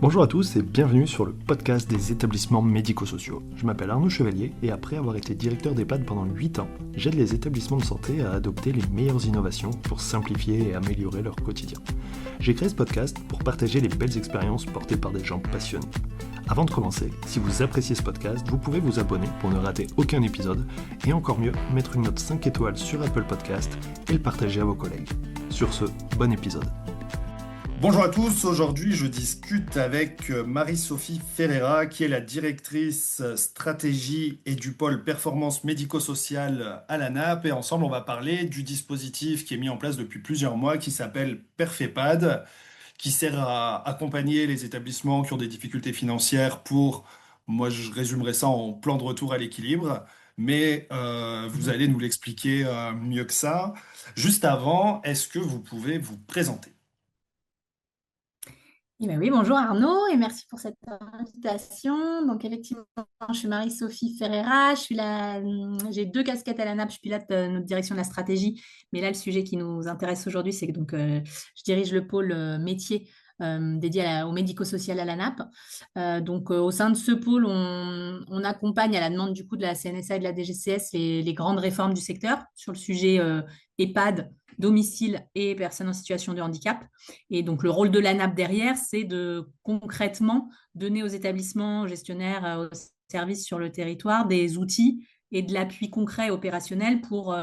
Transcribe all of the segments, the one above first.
Bonjour à tous et bienvenue sur le podcast des établissements médico-sociaux. Je m'appelle Arnaud Chevalier et après avoir été directeur d'EHPAD pendant 8 ans, j'aide les établissements de santé à adopter les meilleures innovations pour simplifier et améliorer leur quotidien. J'ai créé ce podcast pour partager les belles expériences portées par des gens passionnés. Avant de commencer, si vous appréciez ce podcast, vous pouvez vous abonner pour ne rater aucun épisode et encore mieux, mettre une note 5 étoiles sur Apple Podcast et le partager à vos collègues. Sur ce, bon épisode. Bonjour à tous, aujourd'hui je discute avec Marie-Sophie Ferreira qui est la directrice stratégie et du pôle performance médico-sociale à l'ANAP et ensemble on va parler du dispositif qui est mis en place depuis plusieurs mois qui s'appelle PerfEHPAD qui sert à accompagner les établissements qui ont des difficultés financières pour, moi je résumerai ça en plan de retour à l'équilibre, mais vous allez nous l'expliquer mieux que ça. Juste avant, est-ce que vous pouvez vous présenter? Eh ben oui, bonjour Arnaud et merci pour cette invitation. Donc effectivement, je suis Marie-Sophie Ferreira, j'ai deux casquettes à la NAP, je pilote notre direction de la stratégie, mais là le sujet qui nous intéresse aujourd'hui, c'est que je dirige le pôle métier dédié au médico-social à la NAP. Au sein de ce pôle, on accompagne à la demande du coup de la CNSA et de la DGCS les grandes réformes du secteur sur le sujet EHPAD, domicile et personnes en situation de handicap. Et donc, le rôle de l'ANAP derrière, c'est de concrètement donner aux établissements gestionnaires, aux services sur le territoire, des outils et de l'appui concret opérationnel pour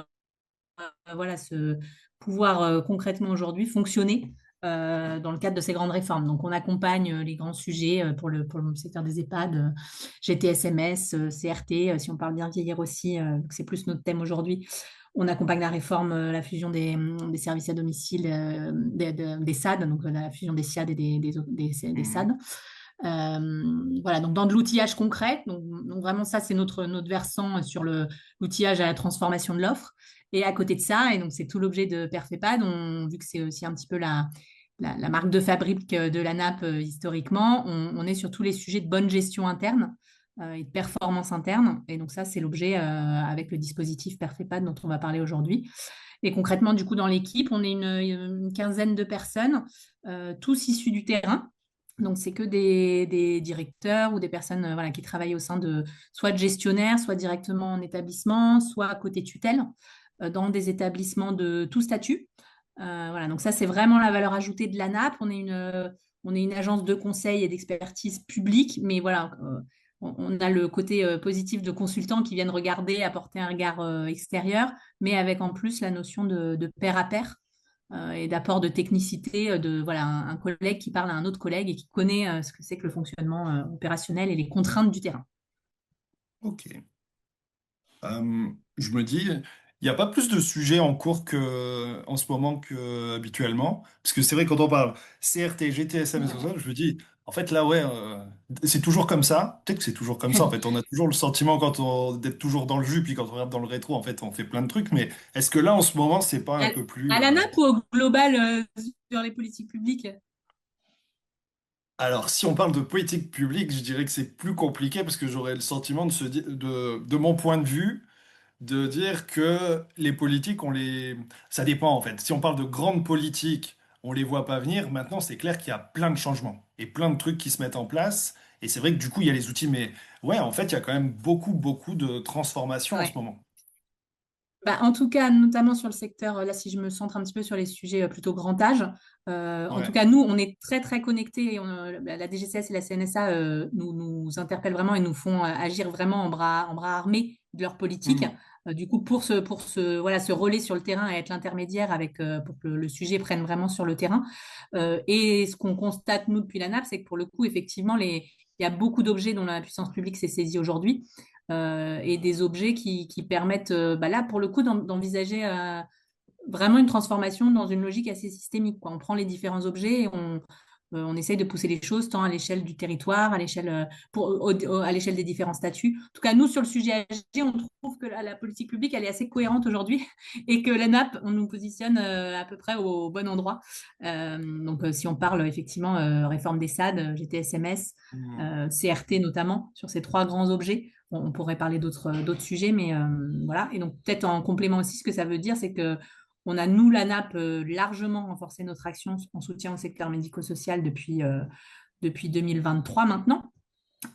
pouvoir concrètement aujourd'hui fonctionner dans le cadre de ces grandes réformes. Donc, on accompagne les grands sujets pour le secteur des EHPAD, GTSMS, CRT, si on parle bien vieillir aussi, c'est plus notre thème aujourd'hui. On accompagne la réforme, la fusion des services à domicile, des SAD, donc la fusion des SIAD et des SAD. Voilà, donc dans de l'outillage concret. Donc vraiment, ça, c'est notre versant sur l'outillage à la transformation de l'offre. Et à côté de ça, et donc c'est tout l'objet de PerfEHPAD, vu que c'est aussi un petit peu la marque de fabrique de la NAP historiquement, on est sur tous les sujets de bonne gestion interne et de performance interne. Et donc ça, c'est l'objet avec le dispositif PerfEHPAD dont on va parler aujourd'hui. Et concrètement, du coup, dans l'équipe, on est une quinzaine de personnes, tous issus du terrain. Donc, c'est que des directeurs ou des personnes voilà, qui travaillent au sein soit de gestionnaires, soit directement en établissement, soit à côté tutelle, dans des établissements de tout statut. Voilà, donc ça, c'est vraiment la valeur ajoutée de l'ANAP. On est une agence de conseil et d'expertise publique, mais voilà, on a le côté positif de consultants qui viennent regarder, apporter un regard extérieur, mais avec en plus la notion de pair à pair et d'apport de technicité de voilà, un collègue qui parle à un autre collègue et qui connaît ce que c'est que le fonctionnement opérationnel et les contraintes du terrain. Ok. Je me dis, il n'y a pas plus de sujets en cours en ce moment que habituellement. Parce que c'est vrai, quand on parle CRT, GTSM et tout ça, je me dis, en fait, là, ouais, c'est toujours comme ça. Peut-être que c'est toujours comme ça. En fait, on a toujours le sentiment d'être toujours dans le jus, puis quand on regarde dans le rétro, en fait, on fait plein de trucs. Mais est-ce que là, en ce moment, c'est pas un À, peu plus. à la NAP ou au global sur les politiques publiques? Alors, si on parle de politique publique, je dirais que c'est plus compliqué parce que j'aurais le sentiment de mon point de vue, de dire que les politiques, ça dépend en fait. Si on parle de grandes politiques, on les voit pas venir. Maintenant, c'est clair qu'il y a plein de changements et plein de trucs qui se mettent en place. Et c'est vrai que du coup, il y a les outils. Mais ouais, en fait, il y a quand même beaucoup, beaucoup de transformations en ce Ouais. moment. Bah, en tout cas, notamment sur le secteur, là, si je me centre un petit peu sur les sujets plutôt grand âge, en tout Ouais. cas, nous, on est très, très connectés. La DGCS et la CNSA nous interpellent vraiment et nous font agir vraiment en bras armés de leur politique. Mhm. Du coup, voilà, ce relais sur le terrain et être l'intermédiaire pour que le sujet prenne vraiment sur le terrain. Et ce qu'on constate, nous, depuis la NAP, c'est que pour le coup, effectivement, il y a beaucoup d'objets dont la puissance publique s'est saisie aujourd'hui et des objets qui permettent, bah là, pour le coup, d'envisager vraiment une transformation dans une logique assez systémique, quoi. On prend les différents objets et on essaye de pousser les choses tant à l'échelle du territoire, à l'échelle des différents statuts. En tout cas, nous, sur le sujet AG, on trouve que la politique publique, elle est assez cohérente aujourd'hui et que la NAP, on nous positionne à peu près au bon endroit. Si on parle effectivement réforme des SAD, GTSMS, Mhm. CRT notamment, sur ces trois grands objets, on pourrait parler d'autres sujets, mais voilà. Et donc, peut-être en complément aussi, ce que ça veut dire, c'est que on a, nous, la NAP, largement renforcé notre action en soutien au secteur médico-social depuis 2023 maintenant,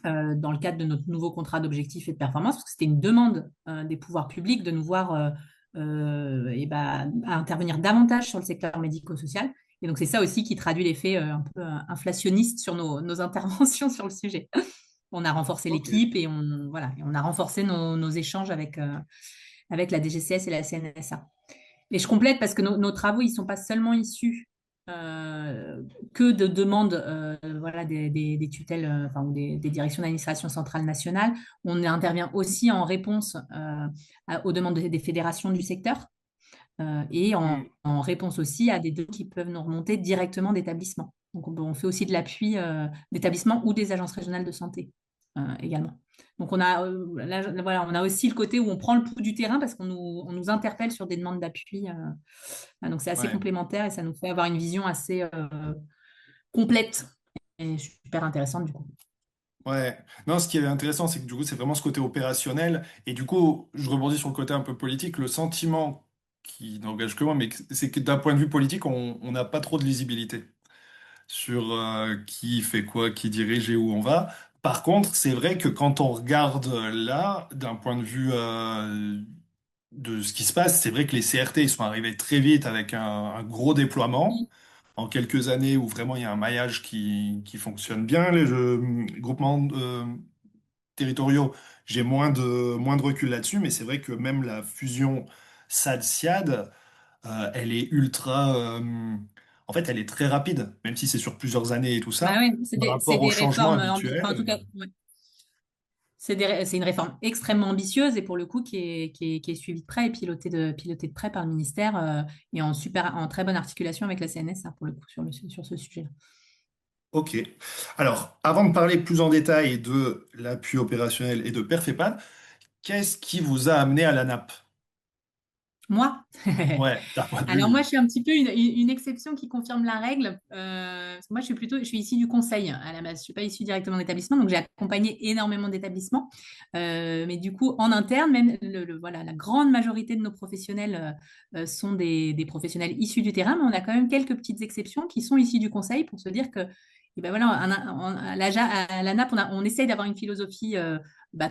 dans le cadre de notre nouveau contrat d'objectifs et de performance, parce que c'était une demande des pouvoirs publics de nous voir et ben, à intervenir davantage sur le secteur médico-social. Et donc, c'est ça aussi qui traduit l'effet un peu inflationniste sur nos interventions sur le sujet. On a renforcé Ok. l'équipe et voilà, et on a renforcé nos échanges avec la DGCS et la CNSA. Et je complète parce que nos travaux, ils ne sont pas seulement issus euh, que de demandes voilà, des tutelles enfin, ou des directions d'administration centrale nationale. On intervient aussi en réponse aux demandes des fédérations du secteur et Hmm. en réponse aussi à des demandes qui peuvent nous remonter directement d'établissements. Donc, on fait aussi de l'appui d'établissements ou des agences régionales de santé également. Donc, voilà, on a aussi le côté où on prend le pouls du terrain parce on nous interpelle sur des demandes d'appui. Donc, c'est assez Ouais. complémentaire et ça nous fait avoir une vision assez complète et super intéressante du coup. Ouais. Non, ce qui est intéressant, c'est que du coup, c'est vraiment ce côté opérationnel. Et du coup, je rebondis sur le côté un peu politique. Le sentiment qui n'engage que moi, mais c'est que d'un point de vue politique, on n'a pas trop de lisibilité sur qui fait quoi, qui dirige et où on va. Par contre, c'est vrai que quand on regarde là, d'un point de vue de ce qui se passe, c'est vrai que les CRT, ils sont arrivés très vite avec un gros déploiement. En quelques années où vraiment il y a un maillage qui fonctionne bien, les groupements territoriaux, j'ai moins de recul là-dessus, mais c'est vrai que même la fusion SAD-SIAD, elle est en fait, elle est très rapide, même si c'est sur plusieurs années et tout Bah ça, oui, par c'est rapport aux des changements réformes, habituels. enfin, en tout cas, ouais. C'est une réforme extrêmement ambitieuse et pour le coup qui est suivie de près et pilotée de près par le ministère et en très bonne articulation avec la CNSA pour le coup sur ce sujet-là. Ok. Alors, avant de parler plus en détail de l'appui opérationnel et de Perfepad, qu'est-ce qui vous a amené à la NAP? Moi, Ouais, d'un point de alors moi, vue. je suis un petit peu une exception qui confirme la règle. Parce que moi, je suis issue du conseil à la base. Je suis pas issue directement d'établissement, donc j'ai accompagné énormément d'établissements. Mais du coup, en interne, même voilà, la grande majorité de nos professionnels sont des professionnels issus du terrain, mais on a quand même quelques petites exceptions qui sont issus du conseil pour se dire que eh ben voilà, à la NAP, on essaye d'avoir une philosophie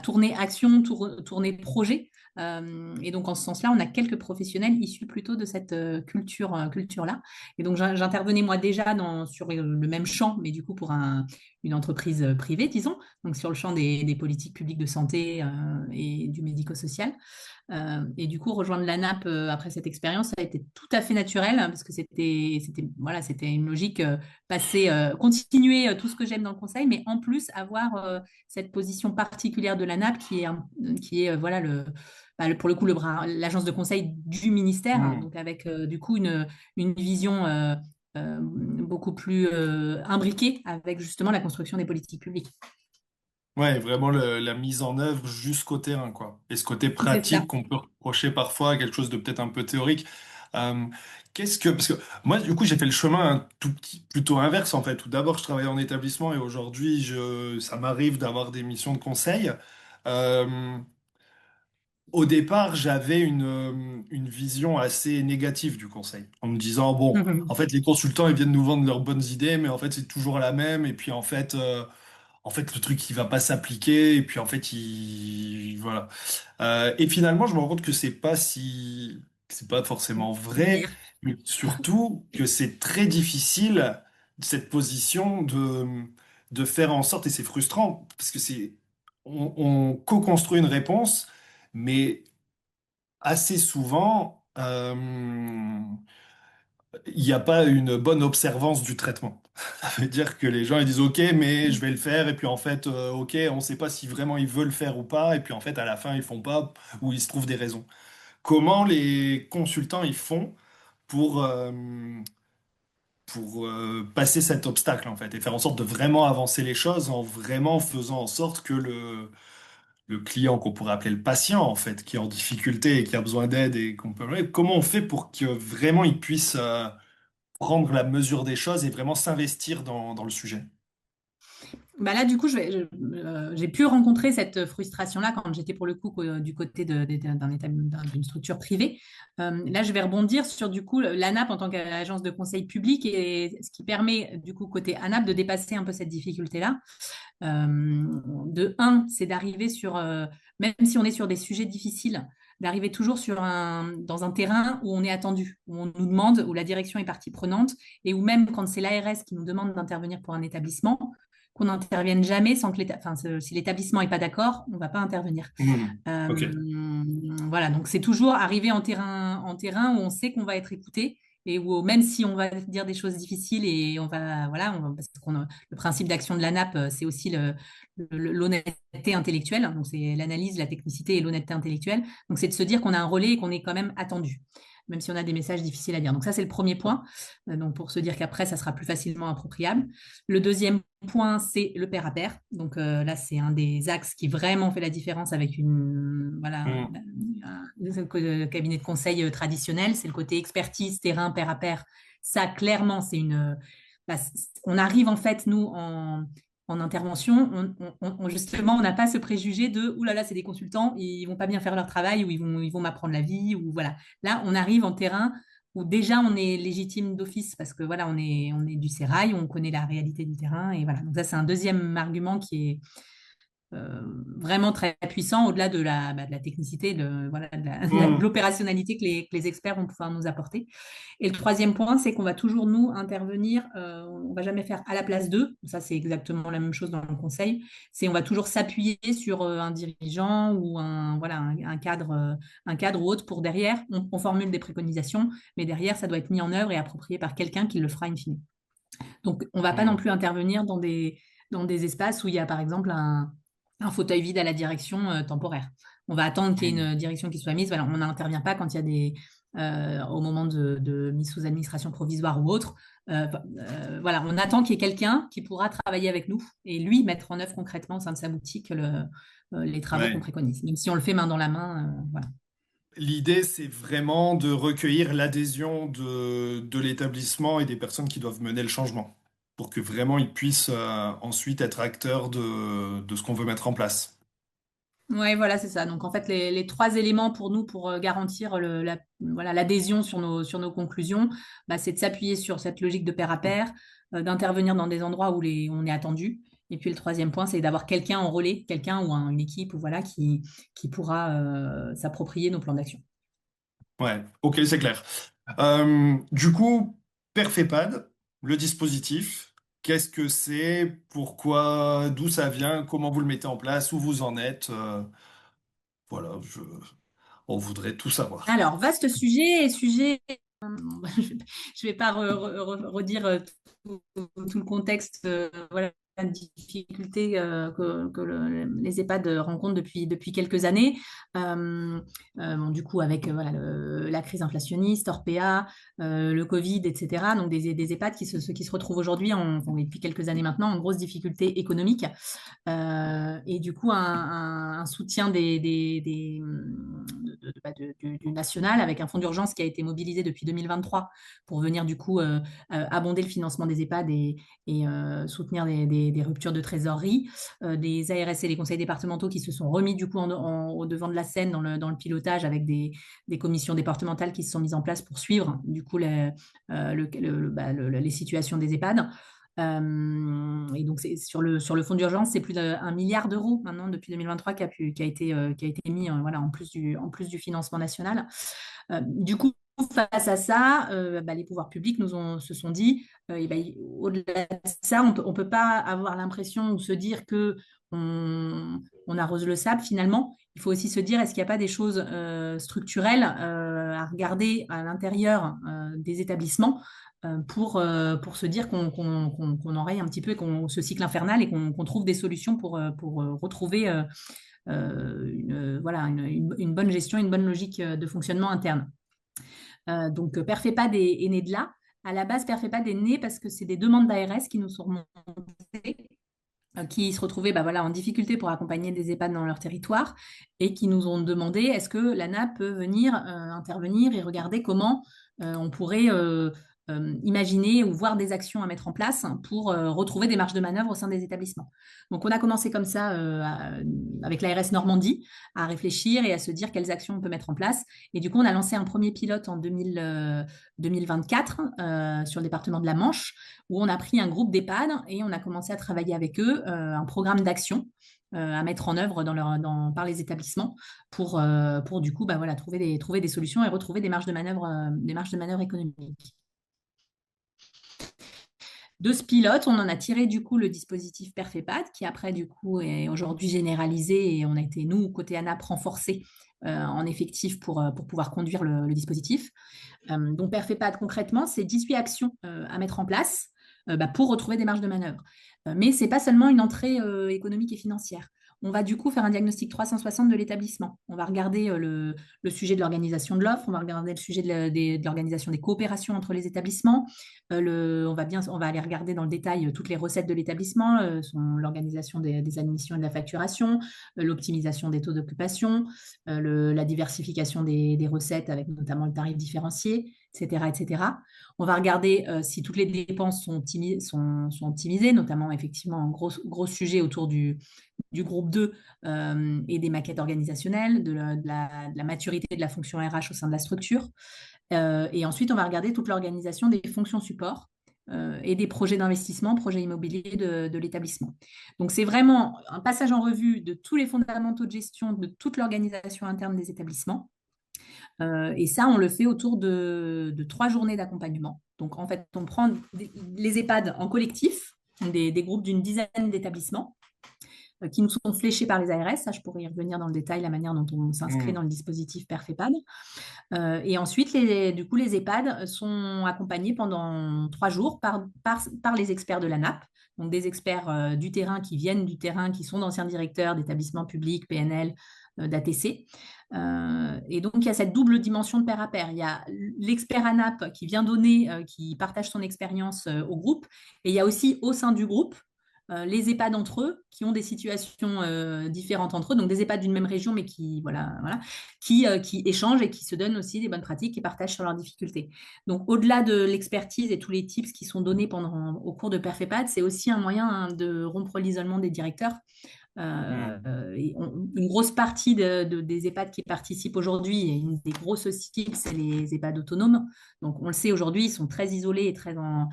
tournée action, tournée projet. Et donc, en ce sens-là, on a quelques professionnels issus plutôt de cette culture-là. Et donc, j'intervenais moi déjà sur le même champ, mais du coup pour une entreprise privée, disons, donc sur le champ des politiques publiques de santé et du médico-social. Et du coup, rejoindre la NAP après cette expérience, ça a été tout à fait naturel parce que voilà, c'était une logique continuer tout ce que j'aime dans le conseil, mais en plus avoir cette position particulière de la NAP qui est voilà pour le coup l'agence de conseil du ministère, hein, Hmm. donc avec du coup une vision beaucoup plus imbriquée avec justement la construction des politiques publiques. Ouais, vraiment la mise en œuvre jusqu'au terrain, quoi. Et ce côté C'est ça. pratique qu'on peut reprocher parfois à quelque chose de peut-être un peu théorique. Euh, parce que moi, du coup, j'ai fait le chemin un tout petit, plutôt inverse, en fait, où d'abord je travaillais en établissement et aujourd'hui, ça m'arrive d'avoir des missions de conseil. Euh, Au départ, j'avais une vision assez négative du conseil, en me disant, bon, en fait, les consultants, ils viennent nous vendre leurs bonnes idées, mais en fait, c'est toujours la même, et puis en fait, le truc, il va pas s'appliquer, et puis en fait, voilà. Et finalement, je me rends compte que c'est pas forcément vrai, Lumière. mais surtout que c'est très difficile, cette position de faire en sorte, et c'est frustrant, parce que on co-construit une réponse, mais assez souvent, il n'y a pas une bonne observance du traitement. Ça veut dire que les gens ils disent OK, mais je vais le faire, et puis en fait, OK, on ne sait pas si vraiment ils veulent le faire ou pas, et puis en fait, à la fin, ils font pas, ou ils se trouvent des raisons. Comment les consultants ils font pour, euh, pour passer cet obstacle en fait, et faire en sorte de vraiment avancer les choses en vraiment faisant en sorte que le client qu'on pourrait appeler le patient en fait, qui est en difficulté et qui a besoin d'aide et comment on fait pour que vraiment il puisse prendre la mesure des choses et vraiment s'investir dans le sujet. Bah là, du coup, j'ai pu rencontrer cette frustration-là quand j'étais pour le coup du côté d'une structure privée. Là, je vais rebondir sur du coup l'ANAP en tant qu'agence de conseil public et ce qui permet du coup côté ANAP de dépasser un peu cette difficulté-là. De un, c'est d'arriver sur, même si on est sur des sujets difficiles, d'arriver toujours dans un terrain où on est attendu, où on nous demande, où la direction est partie prenante et où même quand c'est l'ARS qui nous demande d'intervenir pour un établissement, qu'on n'intervienne jamais sans que si l'établissement n'est pas d'accord, on ne va pas intervenir. Mhm. Ok. Voilà, donc c'est toujours arriver en terrain où on sait qu'on va être écouté et où même si on va dire des choses difficiles et parce que le principe d'action de la NAP, c'est aussi l'honnêteté intellectuelle, donc c'est l'analyse, la technicité et l'honnêteté intellectuelle. Donc c'est de se dire qu'on a un relais et qu'on est quand même attendu, même si on a des messages difficiles à dire. Donc ça, c'est le premier point, donc pour se dire qu'après, ça sera plus facilement appropriable. Le deuxième point, c'est le pair à pair. Donc là, c'est un des axes qui vraiment fait la différence avec Mhm. un cabinet de conseil traditionnel. C'est le côté expertise, terrain, pair à pair. Ça, clairement, bah, on arrive en fait, nous, en intervention, justement, on n'a pas ce préjugé de « Ouh là là, c'est des consultants, ils vont pas bien faire leur travail ou ils vont m'apprendre la vie » ou voilà. Là, on arrive en terrain où déjà on est légitime d'office parce que voilà, on est du sérail, on connaît la réalité du terrain et voilà. Donc ça, c'est un deuxième argument qui est vraiment très puissant au-delà de la technicité, de Mhm. l'opérationnalité que les experts vont pouvoir nous apporter. Et le troisième point, c'est qu'on va toujours nous intervenir, on ne va jamais faire à la place d'eux, ça c'est exactement la même chose dans le conseil, c'est on va toujours s'appuyer sur un dirigeant ou un cadre ou autre pour derrière, on formule des préconisations, mais derrière ça doit être mis en œuvre et approprié par quelqu'un qui le fera in fine. Donc on ne va pas non Mhm. plus intervenir dans des espaces où il y a par exemple un fauteuil vide à la direction temporaire. On va attendre qu'il y ait Mhm. une direction qui soit mise. Voilà, on n'intervient pas quand il y a au moment de mise sous administration provisoire ou autre. Voilà, on attend qu'il y ait quelqu'un qui pourra travailler avec nous et lui mettre en œuvre concrètement au sein de sa boutique les travaux qu'on Ouais. préconise. Même si on le fait main dans la main, voilà. L'idée, c'est vraiment de recueillir l'adhésion de l'établissement et des personnes qui doivent mener le changement, pour que vraiment ils puissent ensuite être acteurs de ce qu'on veut mettre en place. Oui, voilà, c'est ça. Donc, en fait, les trois éléments pour nous, pour garantir voilà, l'adhésion sur nos conclusions, bah, c'est de s'appuyer sur cette logique de pair à pair, d'intervenir dans des endroits où on est attendu. Et puis, le troisième point, c'est d'avoir quelqu'un en relais, quelqu'un ou une équipe ou voilà, qui pourra s'approprier nos plans d'action. Ouais, ok, c'est clair. Du coup, Perfepad, le dispositif, qu'est-ce que c'est, pourquoi, d'où ça vient, comment vous le mettez en place, où vous en êtes, voilà, on voudrait tout savoir. Alors, vaste sujet. Je vais pas redire tout le contexte, voilà, de difficultés que les EHPAD rencontrent depuis quelques années. Bon, du coup, avec voilà, la crise inflationniste, Orpea, le Covid, etc. Donc, des EHPAD qui se retrouvent aujourd'hui, depuis quelques années maintenant, en grosse difficulté économique. Et du coup, un soutien du national avec un fonds d'urgence qui a été mobilisé depuis 2023 pour venir du coup abonder le financement des EHPAD et soutenir des ruptures de trésorerie, des ARS et les conseils départementaux qui se sont remis du coup au devant de la scène dans le pilotage avec des commissions départementales qui se sont mises en place pour suivre du coup les situations des EHPAD. Et donc, sur le fonds d'urgence, c'est plus d'1 milliard d'euros maintenant depuis 2023 qui a été mis voilà, en plus du financement national. Du coup, face à ça, les pouvoirs publics se sont dit, au-delà de ça, on peut pas avoir l'impression ou se dire que on arrose le sable finalement. Il faut aussi se dire, est-ce qu'il n'y a pas des choses structurelles à regarder à l'intérieur des établissements pour se dire qu'on enraye un petit peu ce cycle infernal et qu'on trouve des solutions pour retrouver voilà, une bonne gestion, une bonne logique de fonctionnement interne. Donc, Perfepad est né de là. À la base, Perfepad est né parce que c'est des demandes d'ARS qui nous sont remontées, qui se retrouvaient bah, voilà, en difficulté pour accompagner des EHPAD dans leur territoire et qui nous ont demandé est-ce que l'ANA peut venir intervenir et regarder comment on pourrait imaginer ou voir des actions à mettre en place pour retrouver des marges de manœuvre au sein des établissements. Donc, on a commencé comme ça avec l'ARS Normandie à réfléchir et à se dire quelles actions on peut mettre en place. Et du coup, on a lancé un premier pilote en 2024 sur le département de la Manche, où on a pris un groupe d'EHPAD et on a commencé à travailler avec eux un programme d'action à mettre en œuvre par les établissements pour du coup voilà, trouver des solutions et retrouver des marges de manœuvre économiques. De ce pilote, on en a tiré du coup le dispositif PerfEPAD qui après du coup est aujourd'hui généralisé et on a été, nous, côté ANAP, renforcés en effectif pour pouvoir conduire le dispositif. Donc PerfEPAD, concrètement, c'est 18 actions à mettre en place pour retrouver des marges de manœuvre. Mais ce n'est pas seulement une entrée économique et financière. On va du coup faire un diagnostic 360 de l'établissement. On va regarder le sujet de l'organisation de l'offre, on va regarder le sujet de l'organisation des coopérations entre les établissements. On va aller regarder dans le détail toutes les recettes de l'établissement, l'organisation des admissions et de la facturation, l'optimisation des taux d'occupation, la diversification des recettes avec notamment le tarif différencié, etc., etc. On va regarder si toutes les dépenses sont optimisées, notamment effectivement un gros sujet autour du groupe 2 et des maquettes organisationnelles, de la maturité de la fonction RH au sein de la structure. Et ensuite, on va regarder toute l'organisation des fonctions support et des projets d'investissement, projets immobiliers de l'établissement. Donc, c'est vraiment un passage en revue de tous les fondamentaux de gestion de toute l'organisation interne des établissements. Et ça, on le fait autour de 3 journées d'accompagnement. Donc, en fait, on prend les EHPAD en collectif, des groupes d'une dizaine d'établissements qui nous sont fléchés par les ARS. Ça, je pourrais y revenir dans le détail, la manière dont on s'inscrit dans le dispositif PerfEPAD. Et ensuite, du coup, les EHPAD sont accompagnés pendant 3 jours par les experts de l'ANAP, donc des experts du terrain qui viennent du terrain, qui sont d'anciens directeurs d'établissements publics, PNL, d'ATC. Et donc, il y a cette double dimension de pair à pair. Il y a l'expert ANAP qui vient donner, qui partage son expérience au groupe. Et il y a aussi au sein du groupe les EHPAD entre eux qui ont des situations différentes entre eux, donc des EHPAD d'une même région, mais qui échangent et qui se donnent aussi des bonnes pratiques et partagent sur leurs difficultés. Donc, au-delà de l'expertise et tous les tips qui sont donnés au cours de PerfEPAD, c'est aussi un moyen de rompre l'isolement des directeurs. Une grosse partie des EHPAD qui participent aujourd'hui, et une des grosses cibles, c'est les EHPAD autonomes. Donc, on le sait aujourd'hui, ils sont très isolés et très en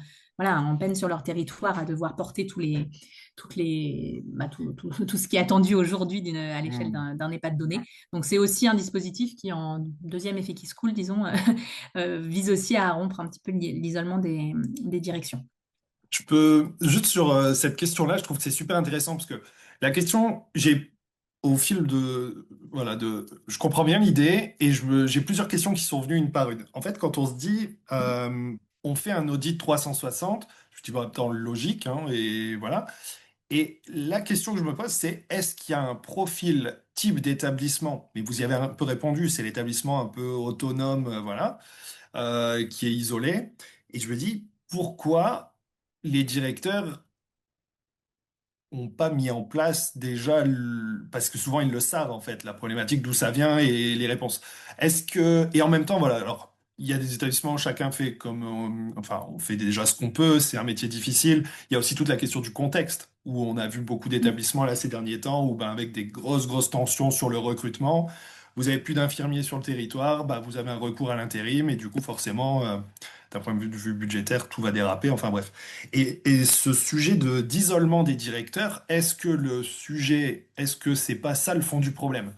peine sur leur territoire à devoir porter tout ce qui est attendu aujourd'hui à l'échelle d'un EHPAD donné. Donc, c'est aussi un dispositif qui, en deuxième effet qui se coule, disons, vise aussi à rompre un petit peu l'isolement des directions. Tu peux, juste sur cette question-là, je trouve que c'est super intéressant parce que la question, au fil voilà, je comprends bien l'idée et j'ai plusieurs questions qui sont venues une par une. En fait, quand on se dit, on fait un audit 360, je dis, bah, dans le logique, hein, et voilà. Et la question que je me pose, c'est est-ce qu'il y a un profil type d'établissement, mais vous y avez un peu répondu, c'est l'établissement un peu autonome, voilà, qui est isolé. Et je me dis, pourquoi les directeurs n'ont pas mis en place déjà, parce que souvent ils le savent en fait, la problématique, d'où ça vient et les réponses. Et en même temps, voilà, alors, il y a des établissements, chacun fait enfin, on fait déjà ce qu'on peut, c'est un métier difficile. Il y a aussi toute la question du contexte, où on a vu beaucoup d'établissements là ces derniers temps, où ben, avec des grosses tensions sur le recrutement, vous avez plus d'infirmiers sur le territoire, bah, vous avez un recours à l'intérim, et du coup, forcément, d'un point de vue budgétaire, tout va déraper, enfin bref. Et ce sujet d'isolement des directeurs, est-ce que c'est pas ça le fond du problème?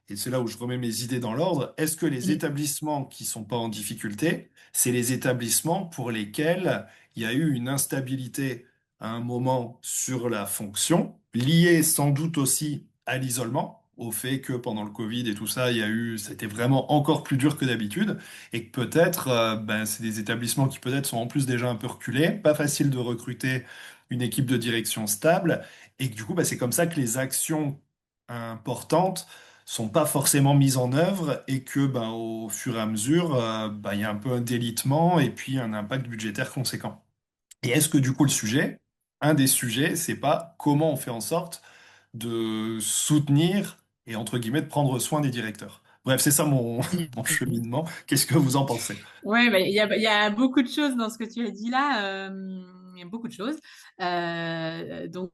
Et c'est là où je remets mes idées dans l'ordre. Est-ce que les établissements qui sont pas en difficulté, c'est les établissements pour lesquels il y a eu une instabilité à un moment sur la fonction, liée sans doute aussi à l'isolement, au fait que pendant le Covid et tout ça, c'était vraiment encore plus dur que d'habitude, et que peut-être, ben, c'est des établissements qui peut-être sont en plus déjà un peu reculés, pas facile de recruter une équipe de direction stable, et que du coup, ben, c'est comme ça que les actions importantes sont pas forcément mises en œuvre et que ben, au fur et à mesure, ben, il y a un peu un délitement et puis un impact budgétaire conséquent. Et est-ce que du coup un des sujets, c'est pas comment on fait en sorte de soutenir et entre guillemets de prendre soin des directeurs? Bref, c'est ça mon cheminement. Qu'est-ce que vous en pensez? Oui, il y a beaucoup de choses dans ce que tu as dit là. Il y a beaucoup de choses. Donc,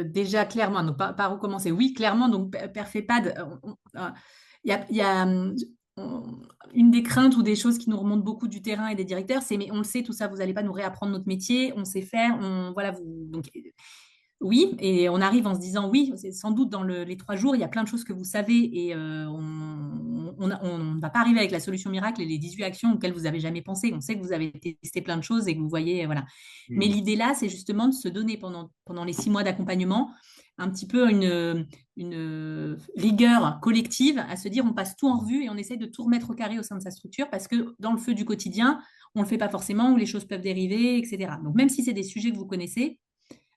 déjà, clairement, donc, par où commencer? Oui, clairement, donc, Perfepad, il y a une des craintes ou des choses qui nous remontent beaucoup du terrain et des directeurs, c'est, mais on le sait, tout ça, vous n'allez pas nous réapprendre notre métier, on sait faire, voilà, donc, oui, et on arrive en se disant oui, c'est sans doute dans les 3 jours, il y a plein de choses que vous savez et on ne va pas arriver avec la solution miracle et les 18 actions auxquelles vous n'avez jamais pensé. On sait que vous avez testé plein de choses et que vous voyez, voilà. Mais Hmm. l'idée là, c'est justement de se donner pendant les 6 mois d'accompagnement un petit peu une rigueur collective à se dire on passe tout en revue et on essaye de tout remettre au carré au sein de sa structure parce que dans le feu du quotidien, on ne le fait pas forcément, ou les choses peuvent dériver, etc. Donc même si c'est des sujets que vous connaissez,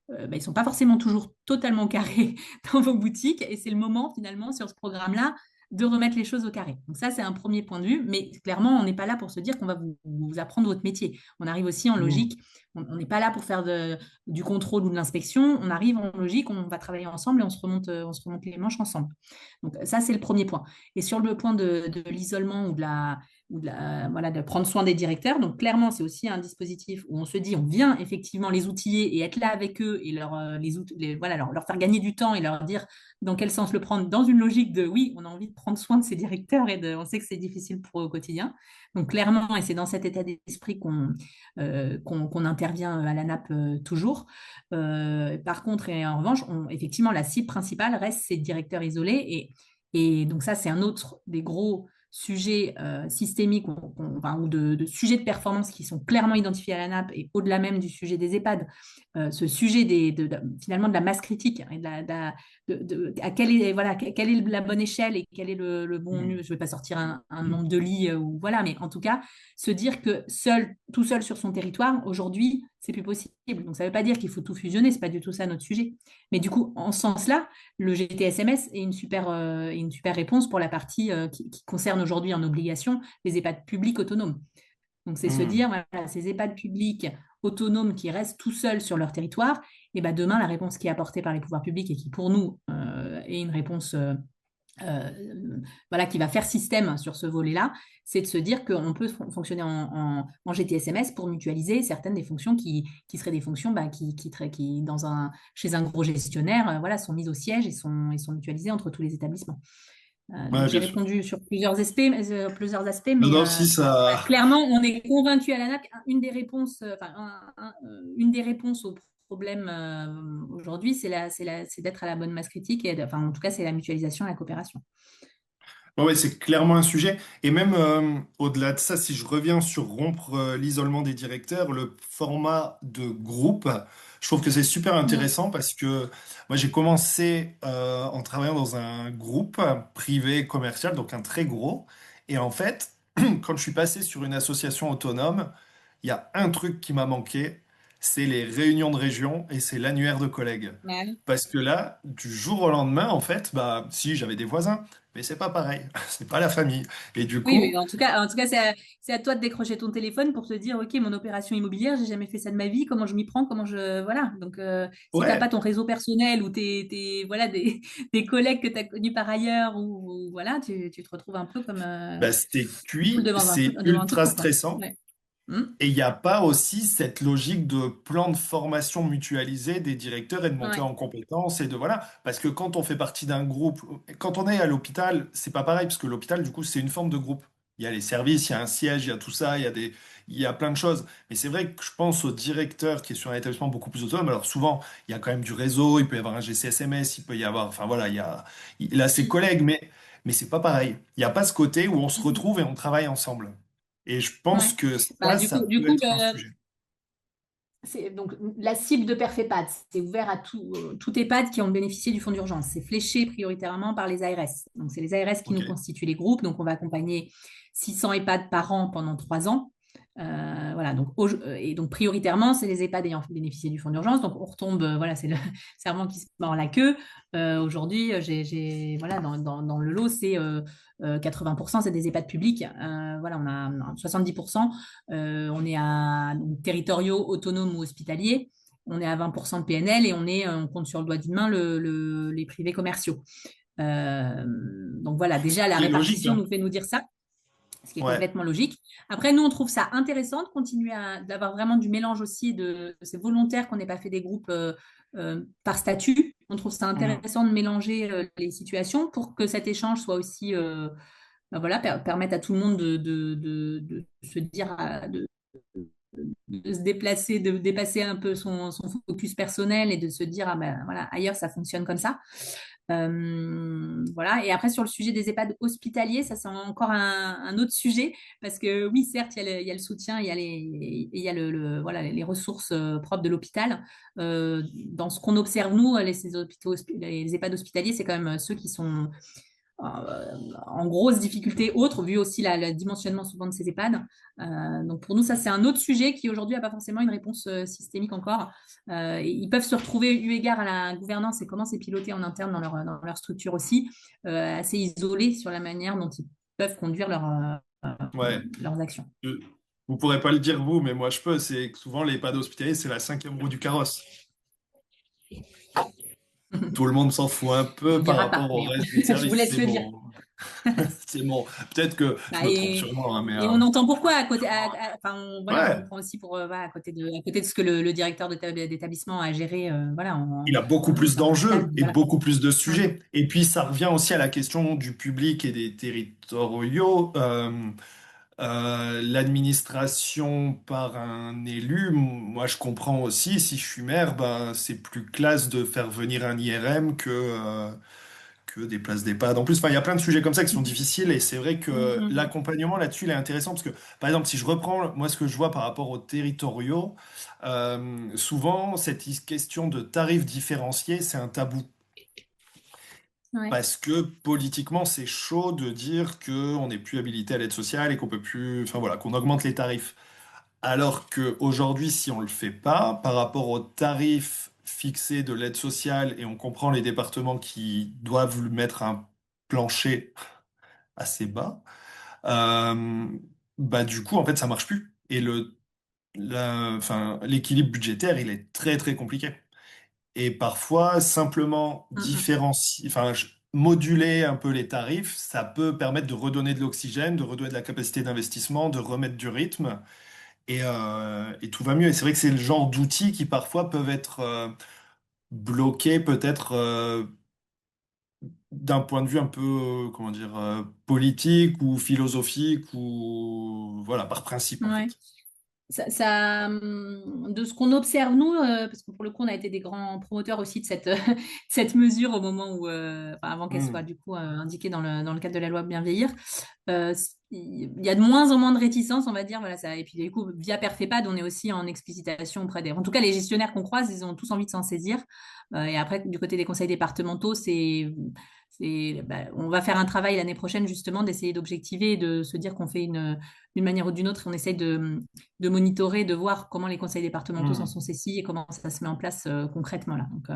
ils ne sont pas forcément toujours totalement carrés dans vos boutiques et c'est le moment finalement sur ce programme-là de remettre les choses au carré. Donc ça, c'est un premier point de vue, mais clairement, on n'est pas là pour se dire qu'on va vous apprendre votre métier. On arrive aussi en Hmm. logique, on n'est pas là pour faire du contrôle ou de l'inspection, on arrive en logique, on va travailler ensemble et on se remonte les manches ensemble. Donc ça, c'est le premier point. Et sur le point de l'isolement voilà, de prendre soin des directeurs. Donc, clairement, c'est aussi un dispositif où on se dit, on vient effectivement les outiller et être là avec eux et voilà, leur faire gagner du temps et leur dire dans quel sens le prendre, dans une logique de oui, on a envie de prendre soin de ces directeurs on sait que c'est difficile pour eux au quotidien. Donc, clairement, et c'est dans cet état d'esprit qu'on intervient à la nappe toujours. Par contre, et en revanche, effectivement, la cible principale reste ces directeurs isolés et donc ça, c'est un autre des gros sujets systémiques enfin, ou de sujets de performance qui sont clairement identifiés à la nappe et au-delà même du sujet des EHPAD, ce sujet finalement de la masse critique et à voilà, quelle est la bonne échelle et quel est le bon, je Hmm. ne vais pas sortir un nombre de lits, ou voilà, mais en tout cas, se dire que tout seul sur son territoire, aujourd'hui, c'est plus possible. Donc ça ne veut pas dire qu'il faut tout fusionner, c'est pas du tout ça notre sujet. Mais du coup, en ce sens-là, le GTSMS est une super réponse pour la partie qui concerne aujourd'hui en obligation les EHPAD publics autonomes. Donc, c'est se Hmm. dire, voilà, ces EHPAD publics autonomes qui restent tout seuls sur leur territoire, et ben demain, la réponse qui est apportée par les pouvoirs publics et qui, pour nous, est une réponse voilà, qui va faire système sur ce volet-là, c'est de se dire qu'on peut fonctionner en GTSMS pour mutualiser certaines des fonctions qui seraient des fonctions qui chez un gros gestionnaire, voilà, sont mises au siège et sont mutualisées entre tous les établissements. Donc Ouais, j'ai bien sûr. répondu sur plusieurs aspects, Non, mais non, si ça. voilà, clairement, on est convaincu à la NAC. Une des réponses, une des réponses au problème aujourd'hui, c'est d'être à la bonne masse critique enfin, en tout cas, c'est la mutualisation et la coopération. Ouais, ouais, c'est clairement un sujet. Et même au-delà de ça, si je reviens sur rompre l'isolement des directeurs, le format de groupe, je trouve que c'est super Mm. intéressant parce que moi j'ai commencé en travaillant dans un groupe privé commercial, donc un très gros. Et en fait, quand je suis passé sur une association autonome, il y a un truc qui m'a manqué, c'est les réunions de région et c'est l'annuaire de collègues. Ouais. Parce que là, du jour au lendemain, en fait, bah si j'avais des voisins. Mais c'est pas pareil, c'est pas la famille. Et du Oui, coup, mais en tout cas, c'est à toi de décrocher ton téléphone pour te dire, OK, mon opération immobilière, j'ai jamais fait ça de ma vie, comment je m'y prends, voilà. Donc, si t'as pas ouais, ton réseau personnel ou voilà, des collègues que tu as connus par ailleurs, voilà, tu te retrouves un peu comme bah, c'était poule cuit, c'est devant un tout ultra trou, quoi. stressant. Ouais. Hmm. Et il n'y a pas aussi cette logique de plan de formation mutualisé des directeurs et de montée Ouais. en compétences et de voilà. Parce que quand on fait partie d'un groupe, quand on est à l'hôpital, c'est pas pareil, parce que l'hôpital, du coup, c'est une forme de groupe. Il y a les services, il y a un siège, il y a tout ça, il y a plein de choses. Mais c'est vrai que je pense au directeur qui est sur un établissement beaucoup plus autonome. Alors souvent, il y a quand même du réseau, il peut y avoir un GCSMS, il peut y avoir, enfin voilà, il a ses collègues, mais c'est pas pareil. Il n'y a pas ce côté où on se retrouve et on travaille ensemble. Et je pense Ouais. que Bah, ça du peut coup, être un sujet. donc, la cible de Perfepad, c'est ouvert à tout EHPAD qui ont bénéficié du fonds d'urgence. C'est fléché prioritairement par les ARS. Donc, c'est les ARS qui Ok. nous constituent les groupes. Donc, on va accompagner 600 EHPAD par an pendant 3 ans. Voilà, et donc prioritairement, c'est les EHPAD ayant bénéficié du fonds d'urgence. Donc, on retombe, voilà, c'est le serment qui se mord la queue. Aujourd'hui, voilà, dans le lot, c'est 80%, c'est des EHPAD publics. Voilà, on a 70%. On est à donc, territoriaux, autonomes ou hospitaliers. On est à 20% de PNL et on compte sur le doigt d'une main les privés commerciaux. Euh, donc voilà, déjà la C'est logique, répartition hein. nous fait nous dire ça, ce qui est Ouais. complètement logique. Après, nous, on trouve ça intéressant de continuer d'avoir vraiment du mélange aussi, c'est volontaire qu'on n'ait pas fait des groupes par statut. On trouve ça Mhm. intéressant de mélanger les situations pour que cet échange soit aussi, voilà, permette à tout le monde de se dire, de se déplacer, de dépasser un peu son focus personnel et de se dire, ah ben voilà, ailleurs, ça fonctionne comme ça. Voilà. Et après, sur le sujet des EHPAD hospitaliers, ça, c'est encore un autre sujet parce que oui, certes, il y a le soutien, il y a voilà, les ressources propres de l'hôpital. Dans ce qu'on observe, nous, ces hôpitaux, les EHPAD hospitaliers, c'est quand même ceux qui sont en grosse difficulté autre, vu aussi le dimensionnement souvent de ces EHPAD. Donc pour nous, ça, c'est un autre sujet qui aujourd'hui n'a pas forcément une réponse systémique encore. Et ils peuvent se retrouver, eu égard à la gouvernance et comment c'est piloté en interne dans leur structure aussi, assez isolés sur la manière dont ils peuvent conduire Ouais. leurs actions. Euh, Vous pourrez pas le dire vous, mais moi je peux. C'est que souvent les EHPAD hospitaliers, c'est la cinquième roue du carrosse. Tout le monde s'en fout un On ne peu le par dira rapport pas, au mais reste des je vous services. laisse C'est le dire. mon, c'est mon. Peut-être que je Bah, me trompe sûrement, hein, mais et on entend pourquoi enfin, voilà, on ouais, comprend aussi voilà, à côté de ce que le directeur d'établissement a géré, voilà, il a beaucoup plus dans l'hôpital. d'enjeux Donc, et voilà. beaucoup plus de Mm. sujets. Et puis ça revient aussi à la question du public et des territoriaux. L'administration par un élu, moi je comprends aussi, si je suis maire, ben, c'est plus classe de faire venir un IRM que des places d'EHPAD. En plus, enfin, il y a plein de sujets comme ça qui sont difficiles et c'est vrai Mm, que mm, l'accompagnement là-dessus, il est intéressant parce que, par exemple, si je reprends moi ce que je vois par rapport aux territoriaux, souvent cette question de tarifs différenciés, c'est un tabou. mm. Ouais. Parce que politiquement, c'est chaud de dire qu'on n'est plus habilité à l'aide sociale et qu'on peut plus, enfin voilà, qu'on augmente les tarifs. Alors qu'aujourd'hui, si on le fait pas, par rapport aux tarifs fixés de l'aide sociale, et on comprend les départements qui doivent lui mettre un plancher assez bas, euh, bah du coup, en fait, ça marche plus. Et enfin, l'équilibre budgétaire, il est très très compliqué. Et parfois, simplement Mm, mm. différencier, enfin, moduler un peu les tarifs, ça peut permettre de redonner de l'oxygène, de redonner de la capacité d'investissement, de remettre du rythme, et tout va mieux. Et c'est vrai que c'est le genre d'outils qui parfois peuvent être bloqués peut-être d'un point de vue un peu, comment dire, politique ou philosophique ou voilà, par principe en Ouais. fait. De ce qu'on observe, nous, parce que pour le coup, on a été des grands promoteurs aussi de cette mesure au moment où, enfin, avant qu'elle soit Hmm. du coup indiquée dans le cadre de la loi Bien vieillir, il y a de moins en moins de réticence, on va dire. Voilà, ça. Et puis, du coup, via Perfepad, on est aussi en explicitation auprès des. En tout cas, les gestionnaires qu'on croise, ils ont tous envie de s'en saisir. Et après, du côté des conseils départementaux, on va faire un travail l'année prochaine justement d'essayer d'objectiver et de se dire qu'on fait d'une manière ou d'une autre, on essaye de monitorer, de voir comment les conseils départementaux s'en Hmm. sont saisis et comment ça se met en place concrètement là. Donc,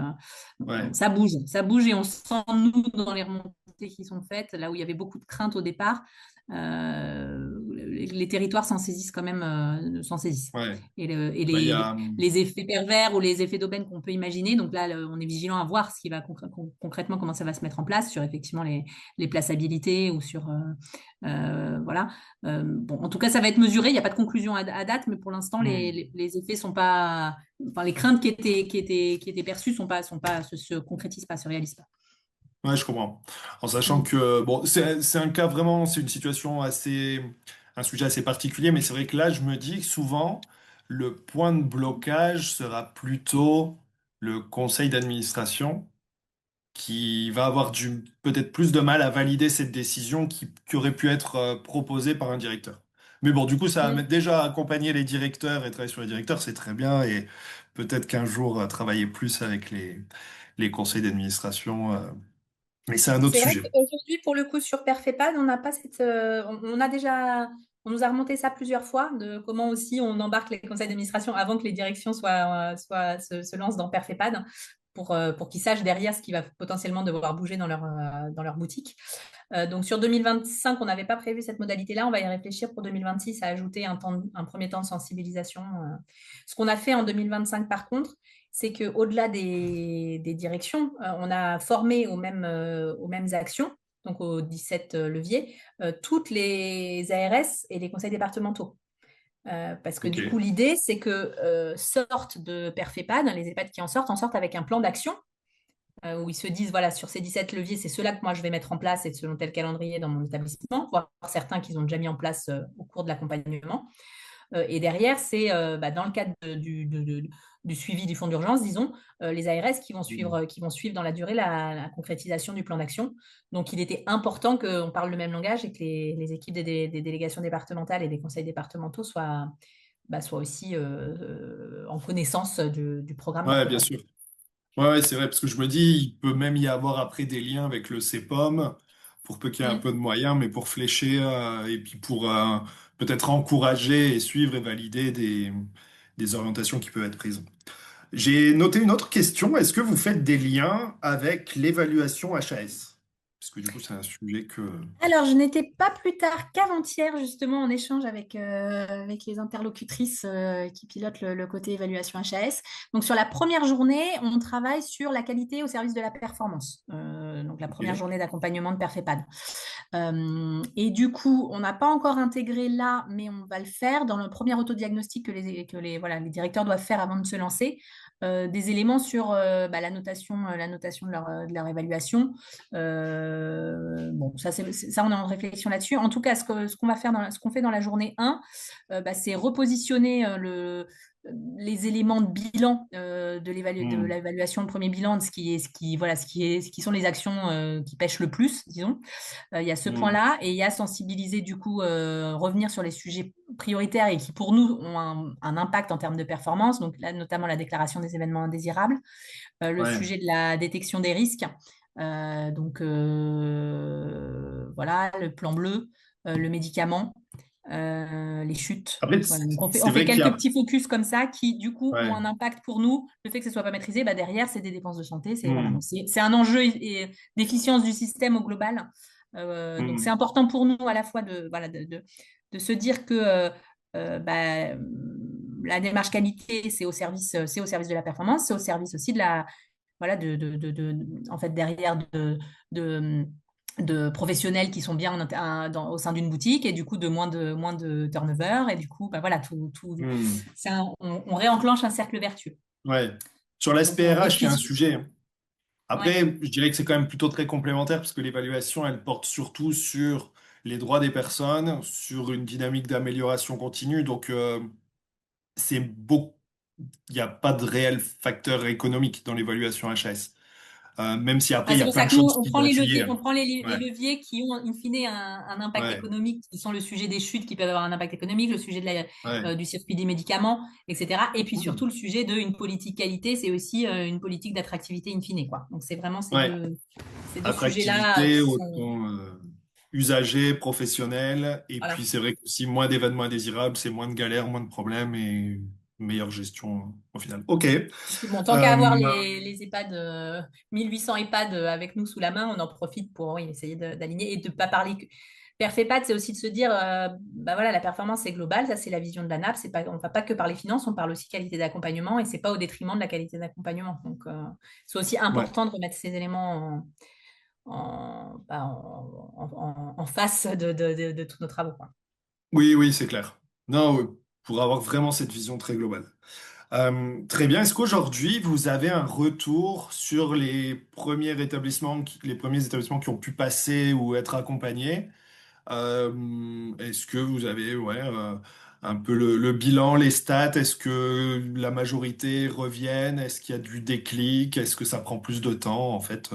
Ouais. ça bouge et on sent nous dans les remontées qui sont faites, là où il y avait beaucoup de craintes au départ, les territoires s'en saisissent quand même, s'en saisissent. Ouais. Et Bah, il y a, les effets pervers ou les effets d'aubaine qu'on peut imaginer. Donc là, on est vigilant à voir ce qui va concrètement comment ça va se mettre en place sur effectivement les plaçabilités ou sur voilà. Bon, en tout cas, ça va être mesuré. Il n'y a pas de conclusion à date, mais pour l'instant, hmm. les effets sont pas, enfin, les craintes qui étaient perçues se concrétisent pas, se réalisent pas. Ouais, je comprends. En sachant Mm. que, bon, c'est un cas vraiment, c'est une situation assez, un sujet assez particulier, mais c'est vrai que là, je me dis que souvent, le point de blocage sera plutôt le conseil d'administration qui va avoir peut-être plus de mal à valider cette décision qui aurait pu être proposée par un directeur. Mais bon, du coup, ça va Mm. déjà accompagner les directeurs et travailler sur les directeurs, c'est très bien, et peut-être qu'un jour, travailler plus avec les conseils d'administration. Mais c'est un autre C'est vrai sujet. qu'aujourd'hui, pour le coup, sur Perfepad, on n'a pas on a déjà. On nous a remonté ça plusieurs fois, de comment aussi on embarque les conseils d'administration avant que les directions se lancent dans Perfepad pour qu'ils sachent derrière ce qui va potentiellement devoir bouger dans leur boutique. Donc sur 2025, on n'avait pas prévu cette modalité-là. On va y réfléchir pour 2026 à ajouter un premier temps de sensibilisation. Ce qu'on a fait en 2025, par contre, c'est qu'au-delà des directions, on a formé aux mêmes actions, donc aux 17 leviers, toutes les ARS et les conseils départementaux. Parce que Ok. du coup, l'idée, c'est que sortent de PERFEPAD, les EHPAD qui en sortent avec un plan d'action où ils se disent, voilà, sur ces 17 leviers, c'est ceux-là que moi je vais mettre en place et selon tel calendrier dans mon établissement, voire certains qu'ils ont déjà mis en place au cours de l'accompagnement. Et derrière, c'est dans le cadre du suivi du fonds d'urgence, disons, les ARS qui vont suivre dans la durée la concrétisation du plan d'action. Donc, il était important qu'on parle le même langage et que les équipes des délégations départementales et des conseils départementaux soient aussi en connaissance du programme Ouais, bien global. sûr. Ouais, c'est vrai, parce que je me dis, il peut même y avoir après des liens avec le CEPOM, pour peu qu'il y ait un Mm. peu de moyens, mais pour flécher, et puis pour peut-être encourager et suivre et valider des orientations qui peuvent être prises. J'ai noté une autre question. Est-ce que vous faites des liens avec l'évaluation HAS? Parce que du coup, c'est un sujet que... Alors, je n'étais pas plus tard qu'avant-hier, justement, en échange avec les interlocutrices qui pilotent le côté évaluation HAS. Donc, sur la première journée, on travaille sur la qualité au service de la performance. Donc, la première Ok. journée d'accompagnement de PERFEPAD. Et du coup, on n'a pas encore intégré là, mais on va le faire dans le premier autodiagnostic que les directeurs doivent faire avant de se lancer. Des éléments sur la notation de leur évaluation. Bon, ça, on est en réflexion là-dessus. En tout cas, ce qu'on va faire ce qu'on fait dans la journée 1, c'est repositionner les éléments de bilan de Hmm. l'évaluation, le premier bilan, de ce qui sont les actions qui pêchent le plus, disons. Il y a ce Hmm. point-là et il y a sensibiliser du coup, revenir sur les sujets prioritaires et qui pour nous ont un impact en termes de performance. Donc là, notamment la déclaration des événements indésirables, le Ouais. sujet de la détection des risques. Voilà, le plan bleu, le médicament, les chutes. Après, Voilà, donc on c'est fait vrai qu'il y quelques a... petits focus comme ça qui, du coup, ont Ouais. un impact pour nous. Le fait que ce soit pas maîtrisé, derrière, c'est des dépenses de santé. Voilà, Hmm. donc c'est un enjeu d'efficience du système au global. Donc c'est Hmm. important pour nous à la fois de se dire que la démarche qualité, c'est au service de la performance, c'est au service aussi de la, voilà, en fait, derrière de, de professionnels qui sont bien au sein d'une boutique et du coup de moins de turnover et du coup, voilà, Hmm. on réenclenche un cercle vertueux. Ouais. Sur Donc, l'aspect et RH, il y a un puis, sujet. ouais. Après, je dirais que c'est quand même plutôt très complémentaire parce que l'évaluation, elle porte surtout sur les droits des personnes, sur une dynamique d'amélioration continue. Donc, c'est beau. Il n'y a pas de réel facteur économique dans l'évaluation HS. Même si après, Ah, il y c'est a pour plein ça de que nous, choses qui doivent y on être. prend les Ouais, leviers qui ont, in fine, un impact ouais, économique, qui sont le sujet des chutes qui peuvent avoir un impact économique, le sujet ouais. du circuit des médicaments, etc. Et puis surtout le sujet d'une politique qualité, c'est aussi une politique d'attractivité in fine, quoi. Donc c'est vraiment Ouais. ces deux sujets-là Attractivité, qui sont, autant usagers, professionnels. Et puis, voilà. c'est vrai que si moins d'événements indésirables, c'est moins de galères, moins de problèmes et meilleure gestion au final. OK. Et puis bon, tant qu'à avoir Euh, les EHPAD, 1800 EHPAD avec nous sous la main, on en profite pour oui, essayer d'aligner et de ne pas parler que. Perfepad, c'est aussi de se dire, voilà, la performance c'est global, ça c'est la vision de la NAP, on ne va pas que parler finances, on parle aussi qualité d'accompagnement et c'est pas au détriment de la qualité d'accompagnement. Donc c'est aussi ouais. important de remettre ces éléments en face de tous nos travaux, quoi. Oui, oui, c'est clair. Non, pour avoir vraiment cette vision très globale. Très bien. Est-ce qu'aujourd'hui, vous avez un retour sur les premiers établissements qui ont pu passer ou être accompagnés? Est-ce que vous avez ouais, un peu le bilan, les stats? Est-ce que la majorité reviennent? Est-ce qu'il y a du déclic? Est-ce que ça prend plus de temps? En fait,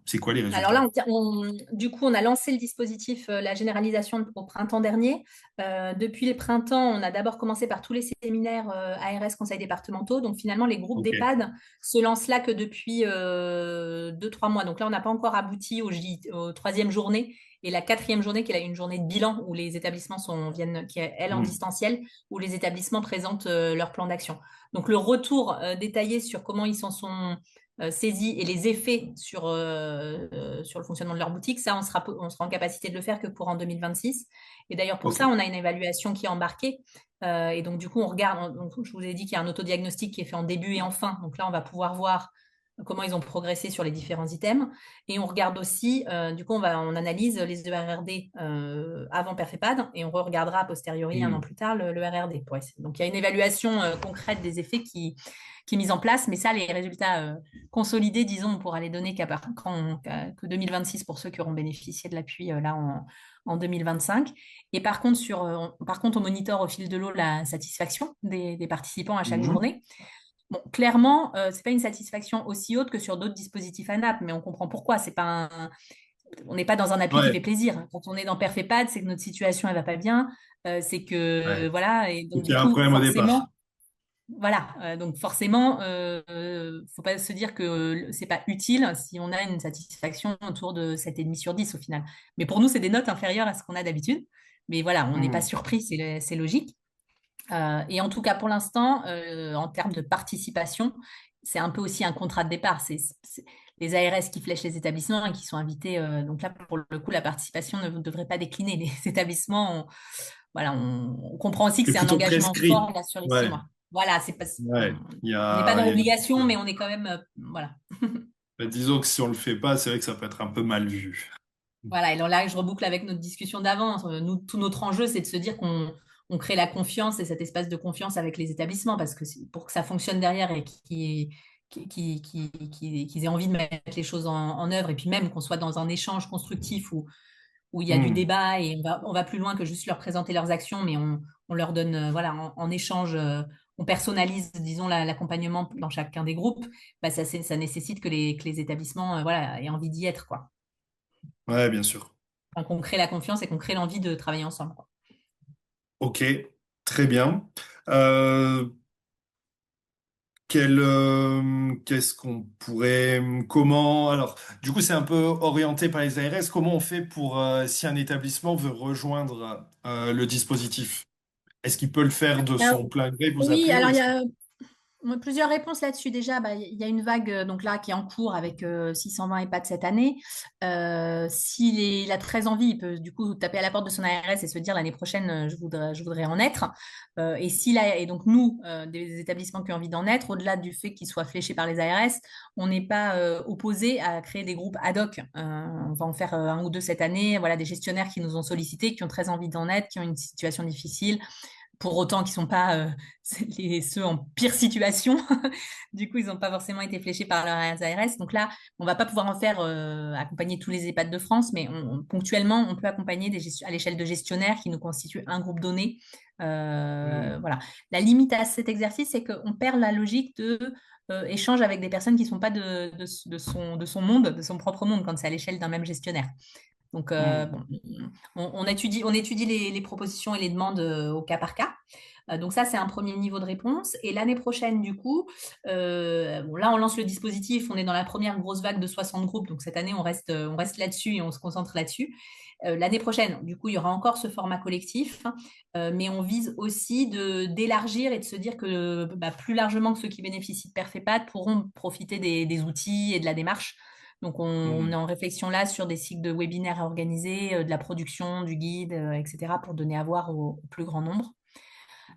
c'est quoi les Alors résultats? là, du coup, on a lancé le dispositif, la généralisation au printemps dernier. Depuis le printemps, on a d'abord commencé par tous les séminaires ARS, conseils départementaux. Donc finalement, les groupes Ok. d'EHPAD se lancent là que depuis 2-3 mois. Donc là, on n'a pas encore abouti aux troisième journée et la quatrième journée, qui est une journée de bilan où les établissements qui est elle en Hmm. distanciel, où les établissements présentent leur plan d'action. Donc le retour détaillé sur comment ils s'en sont saisis et les effets sur le fonctionnement de leur boutique, ça, on sera en capacité de le faire que courant 2026. Et d'ailleurs, pour Ok. ça, on a une évaluation qui est embarquée, Et donc, du coup, on regarde. Donc, je vous ai dit qu'il y a un autodiagnostic qui est fait en début et en fin. Donc là, on va pouvoir voir comment ils ont progressé sur les différents items. Et on regarde aussi, du coup, on analyse les ERRD avant Perfepad et on regardera a posteriori un an Hmm. plus tard le RRD. Donc, il y a une évaluation concrète des effets qui est mise en place. Mais ça, les résultats consolidés, disons, on pourra les donner que 2026 pour ceux qui auront bénéficié de l'appui là en 2025. Et par contre, on monitore au fil de l'eau la satisfaction des participants à chaque Mhm. journée. Bon, clairement, c'est pas une satisfaction aussi haute que sur d'autres dispositifs ANAP, mais on comprend pourquoi. On n'est pas dans un appui qui fait Ouais, plaisir. Quand on est dans Perfepad, c'est que notre situation elle va pas bien, c'est que ouais. voilà, et Donc donc il y du a un coup, problème au départ. forcément, voilà, donc forcément, faut pas se dire que c'est pas utile si on a une satisfaction autour de 7,5 sur 10 au final. Mais pour nous, c'est des notes inférieures à ce qu'on a d'habitude. Mais voilà, on n'est pas Hmm. surpris, c'est logique. Et en tout cas, pour l'instant, en termes de participation, c'est un peu aussi un contrat de départ. C'est les ARS qui flèchent les établissements et qui sont invités. Donc là, pour le coup, la participation ne devrait pas décliner. Les établissements, voilà, on comprend aussi que C'est c'est un plutôt engagement prescrit. fort là, sur les six Ouais, mois. Voilà, c'est pas, ouais. on n'est pas dans Il y a une l'obligation, petite- mais on est quand même, voilà. Bah, disons que si on le fait pas, c'est vrai que ça peut être un peu mal vu. Voilà, et alors là, je reboucle avec notre discussion d'avant. Nous, tout notre enjeu, c'est de se dire qu'on crée la confiance et cet espace de confiance avec les établissements, parce que pour que ça fonctionne derrière et qu'ils aient envie de mettre les choses en œuvre, et puis même qu'on soit dans un échange constructif où il y a du Hmm. débat et on va plus loin que juste leur présenter leurs actions, mais on leur donne, voilà, en échange, on personnalise, disons, l'accompagnement dans chacun des groupes, bah, ça nécessite que les établissements, voilà, aient envie d'y être, quoi. Ouais, bien sûr. Enfin, qu'on crée la confiance et qu'on crée l'envie de travailler ensemble, quoi. Ok, très bien. Euh, qu'est-ce qu'on pourrait, comment, alors, du coup, c'est un peu orienté par les ARS. Comment on fait pour, si un établissement veut rejoindre le dispositif? Est-ce qu'il peut le faire de Euh, son plein gré, vous oui, appeler, ou alors il y est-ce que... a plusieurs réponses là-dessus. Déjà, bah, il y a une vague donc là qui est en cours avec 620 EHPAD cette année. S'il a très envie, il peut du coup taper à la porte de son ARS et se dire l'année prochaine, je voudrais en être. Et donc nous, des établissements qui ont envie d'en être, au-delà du fait qu'ils soient fléchés par les ARS, on n'est pas opposé à créer des groupes ad hoc. On va en faire un ou deux cette année. Voilà, des gestionnaires qui nous ont sollicités, qui ont très envie d'en être, qui ont une situation difficile pour autant qu'ils ne sont pas ceux en pire situation. Du coup, ils n'ont pas forcément été fléchés par leur ARS. Donc là, on ne va pas pouvoir en faire accompagner tous les EHPAD de France, mais ponctuellement, on peut accompagner à l'échelle de gestionnaires qui nous constituent un groupe donné. Hmm. Voilà. La limite à cet exercice, c'est qu'on perd la logique de échange avec des personnes qui ne sont pas de son monde, de son propre monde, quand c'est à l'échelle d'un même gestionnaire. Donc, Hmm. bon, on étudie les propositions et les demandes au cas par cas. Donc ça, c'est un premier niveau de réponse. Et l'année prochaine, du coup, bon, là, on lance le dispositif, on est dans la première grosse vague de 60 groupes. Donc cette année, on reste là-dessus et on se concentre là-dessus. L'année prochaine, du coup, il y aura encore ce format collectif, mais on vise aussi d'élargir et de se dire que bah, plus largement que ceux qui bénéficient de Perfepad pourront profiter des outils et de la démarche. Donc, on est Hmm. en réflexion là sur des cycles de webinaires à organiser, de la production, du guide, etc., pour donner à voir au plus grand nombre.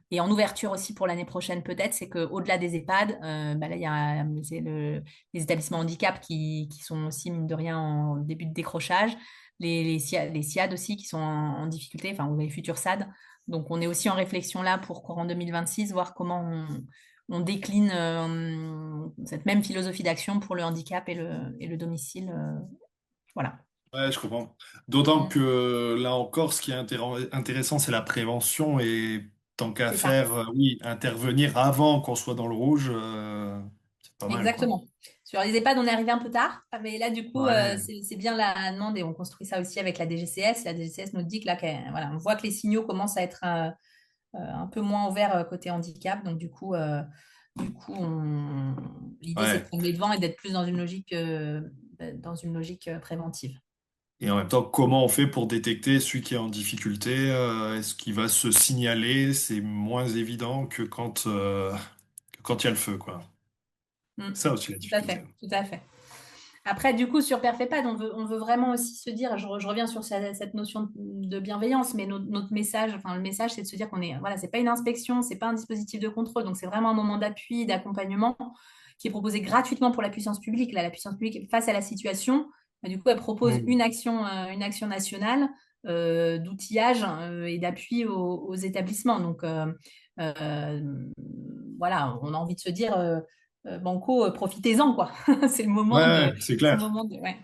Et en ouverture aussi pour l'année prochaine, peut-être, c'est qu'au-delà des EHPAD, bah là, il y a les établissements handicap qui sont aussi, mine de rien, en début de décrochage, les SIAD aussi qui sont en difficulté, enfin, ou les futurs SAD. Donc, on est aussi en réflexion là pour courant 2026, voir comment on décline cette même philosophie d'action pour le handicap et le domicile. Voilà. Ouais, je comprends. D'autant Mm. que là encore, ce qui est intéressant, c'est la prévention et tant qu'à C'est ça. faire, oui, intervenir avant qu'on soit dans le rouge, c'est pas mal, quoi. Exactement. Sur les EHPAD, on est arrivé un peu tard, mais là, du coup, Ouais, c'est bien la demande et on construit ça aussi avec la DGCS. La DGCS nous dit que là, voilà, on voit que les signaux commencent à être un peu moins ouverts côté handicap. Donc, du coup, l'idée, c'est de ouais. prendre les devants et d'être plus dans une logique préventive. Et en même temps, comment on fait pour détecter celui qui est en difficulté? Est-ce qu'il va se signaler? C'est moins évident que quand il y a le feu, quoi. Mm. Ça aussi la Tout à difficulté. fait, tout à fait. Après, du coup, sur Perfepad, on veut vraiment aussi se dire, je reviens sur cette notion de bienveillance, mais notre message, enfin, le message, c'est de se dire qu'on est, voilà, c'est pas une inspection, c'est pas un dispositif de contrôle, donc c'est vraiment un moment d'appui, d'accompagnement qui est proposé gratuitement pour la puissance publique. Là, la puissance publique, face à la situation, bah, du coup, elle propose Mm. une action nationale d'outillage et d'appui aux établissements. Donc, euh, voilà, on a envie de se dire, Banco, profitez-en, quoi. C'est le Ouais, moment ouais, c'est clair. ouais.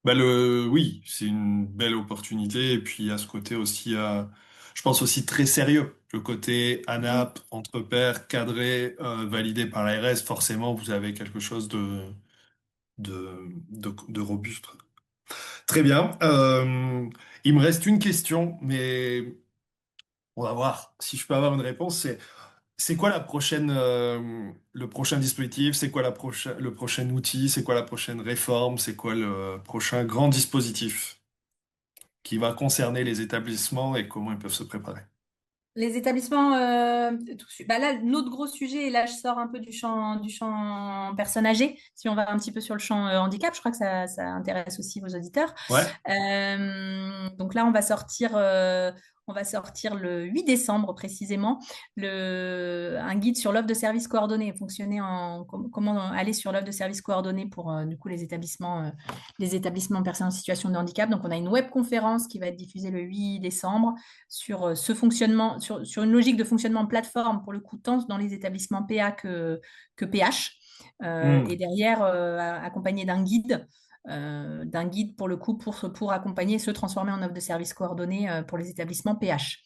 Bah oui, c'est une belle opportunité. Et puis, il y a ce côté aussi, je pense aussi très sérieux. Le côté Mm. ANAP, entre pairs, cadré, validé par l'ARS, forcément, vous avez quelque chose de robuste. Très bien. Il me reste une question, mais on va voir si je peux avoir une réponse. C'est quoi le prochain dispositif? C'est quoi le prochain outil? C'est quoi la prochaine réforme? C'est quoi le prochain grand dispositif qui va concerner les établissements et comment ils peuvent se préparer? Les établissements, bah là, notre gros sujet, et là je sors un peu du champ personnes âgées, si on va un petit peu sur le champ handicap, je crois que ça intéresse aussi vos auditeurs. Ouais. Donc là, on va sortir le 8 décembre précisément un guide sur l'offre de services coordonnés, comment aller sur l'offre de services coordonnés pour du coup les établissements personnes en situation de handicap. Donc on a une web conférence qui va être diffusée le 8 décembre sur ce fonctionnement, sur une logique de fonctionnement plateforme pour le coup tant dans les établissements PA que PH. Et Hmm. derrière accompagné d'un guide pour le coup pour accompagner et se transformer en offre de services coordonnés pour les établissements PH.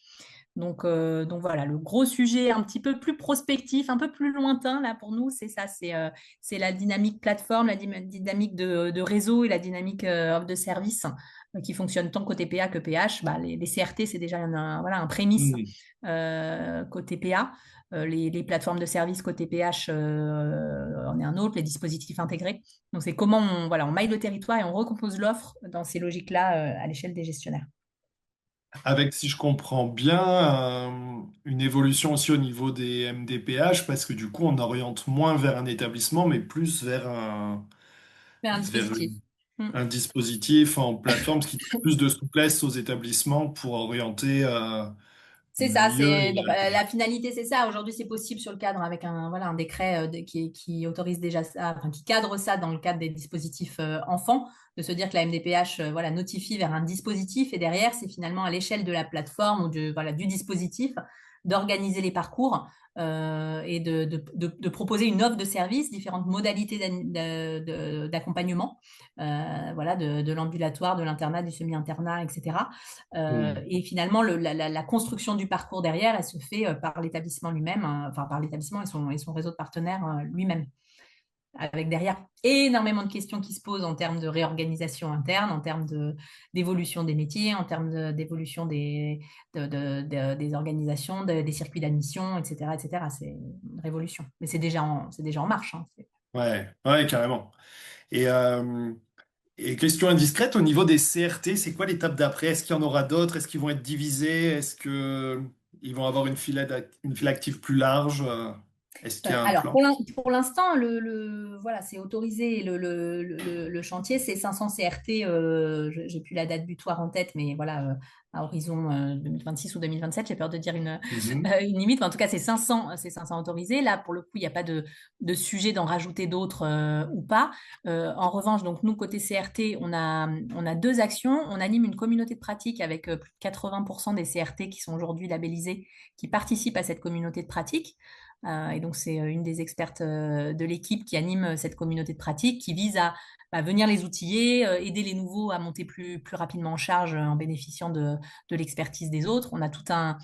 Donc voilà, le gros sujet un petit peu plus prospectif, un peu plus lointain là pour nous, c'est ça, c'est la dynamique plateforme, la dynamique de réseau et la dynamique offre de service qui fonctionne tant côté PA que PH. Bah, les CRT, c'est déjà voilà, un prémisse Hmm. côté PA. Les plateformes de service côté PH, on est un autre, les dispositifs intégrés. Donc, c'est comment voilà, on maille le territoire et on recompose l'offre dans ces logiques-là à l'échelle des gestionnaires. Avec, si je comprends bien, une évolution aussi au niveau des MDPH, parce que du coup, on oriente moins vers un établissement, mais plus Mais un vers dispositif. Mm. un dispositif en plateforme, ce qui donne plus de souplesse aux établissements pour orienter C'est ça, mieux. la finalité, c'est ça. Aujourd'hui, c'est possible sur le cadre avec un décret qui autorise déjà ça, enfin, qui cadre ça dans le cadre des dispositifs enfants, de se dire que la MDPH voilà, notifie vers un dispositif et derrière, c'est finalement à l'échelle de la plateforme ou voilà, du dispositif d'organiser les parcours et de proposer une offre de service, différentes modalités d'accompagnement, voilà, de l'ambulatoire, de l'internat, du semi-internat, etc. Hmm. Et finalement, la construction du parcours derrière, elle se fait par l'établissement lui-même, enfin par l'établissement et son réseau de partenaires lui-même, avec derrière énormément de questions qui se posent en termes de réorganisation interne, en termes d'évolution des métiers, en termes d'évolution des organisations, des circuits d'admission, etc., etc. C'est une révolution. Mais c'est déjà en marche. Hein. Ouais, ouais, carrément. Et, euh, et question indiscrète, au niveau des CRT, c'est quoi l'étape d'après? Est-ce qu'il y en aura d'autres? Est-ce qu'ils vont être divisés? Est-ce que ils vont avoir une file active plus large? Est-ce qu'il y a un Alors, plan? pour l'instant, voilà, c'est autorisé. Le chantier, c'est 500 CRT. J'ai plus la date butoir en tête, mais voilà, à horizon 2026 ou 2027, j'ai peur de dire Mhm. une limite. Mais en tout cas, c'est 500 autorisés. Là, pour le coup, il n'y a pas de sujet d'en rajouter d'autres ou pas. En revanche, donc nous, côté CRT, on a deux actions. On anime une communauté de pratique avec plus de 80% des CRT qui sont aujourd'hui labellisés, qui participent à cette communauté de pratique. Et donc, c'est une des expertes de l'équipe qui anime cette communauté de pratique, qui vise à venir les outiller, aider les nouveaux à monter plus rapidement en charge en bénéficiant de l'expertise des autres. On a tout un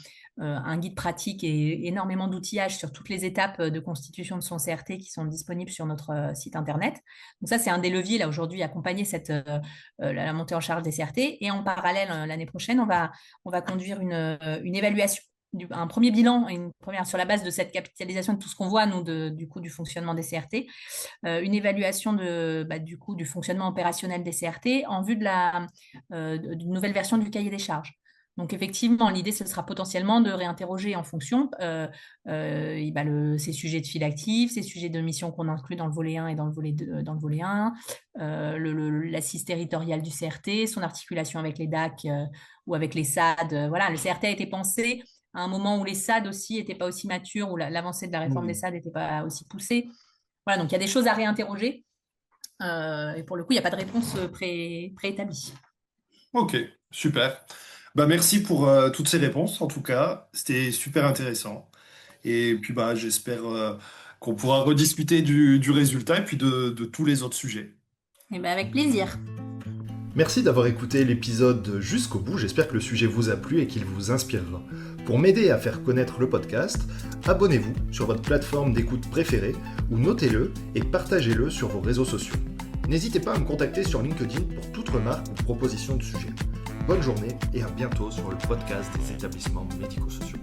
guide pratique et énormément d'outillage sur toutes les étapes de constitution de son CRT qui sont disponibles sur notre site internet. Donc ça, c'est un des leviers là aujourd'hui, accompagner la montée en charge des CRT. Et en parallèle, l'année prochaine, on va conduire une évaluation un premier bilan sur la base de cette capitalisation de tout ce qu'on voit, nous, du coup, du fonctionnement des CRT, une évaluation du coup, du fonctionnement opérationnel des CRT en vue d'une nouvelle version du cahier des charges. Donc effectivement, l'idée, ce sera potentiellement de réinterroger en fonction ces sujets de fil actif, ces sujets de mission qu'on inclut dans le volet 1 et dans le volet 2, dans le volet 1, l'assise territoriale du CRT, son articulation avec les DAC ou avec les SAD. Voilà, le CRT a été pensé à un moment où les SAD aussi n'étaient pas aussi matures, où l'avancée de la réforme des SAD n'était pas aussi poussée. Voilà, donc il y a des choses à réinterroger. Et pour le coup, il n'y a pas de réponse préétablie. Ok, super. Bah, merci pour toutes ces réponses, en tout cas. C'était super intéressant. Et puis bah, j'espère qu'on pourra rediscuter du résultat et puis de tous les autres sujets. Et ben avec plaisir. Merci d'avoir écouté l'épisode jusqu'au bout, j'espère que le sujet vous a plu et qu'il vous inspirera. Pour m'aider à faire connaître le podcast, abonnez-vous sur votre plateforme d'écoute préférée ou notez-le et partagez-le sur vos réseaux sociaux. N'hésitez pas à me contacter sur LinkedIn pour toute remarque ou proposition de sujet. Bonne journée et à bientôt sur le podcast des établissements médico-sociaux.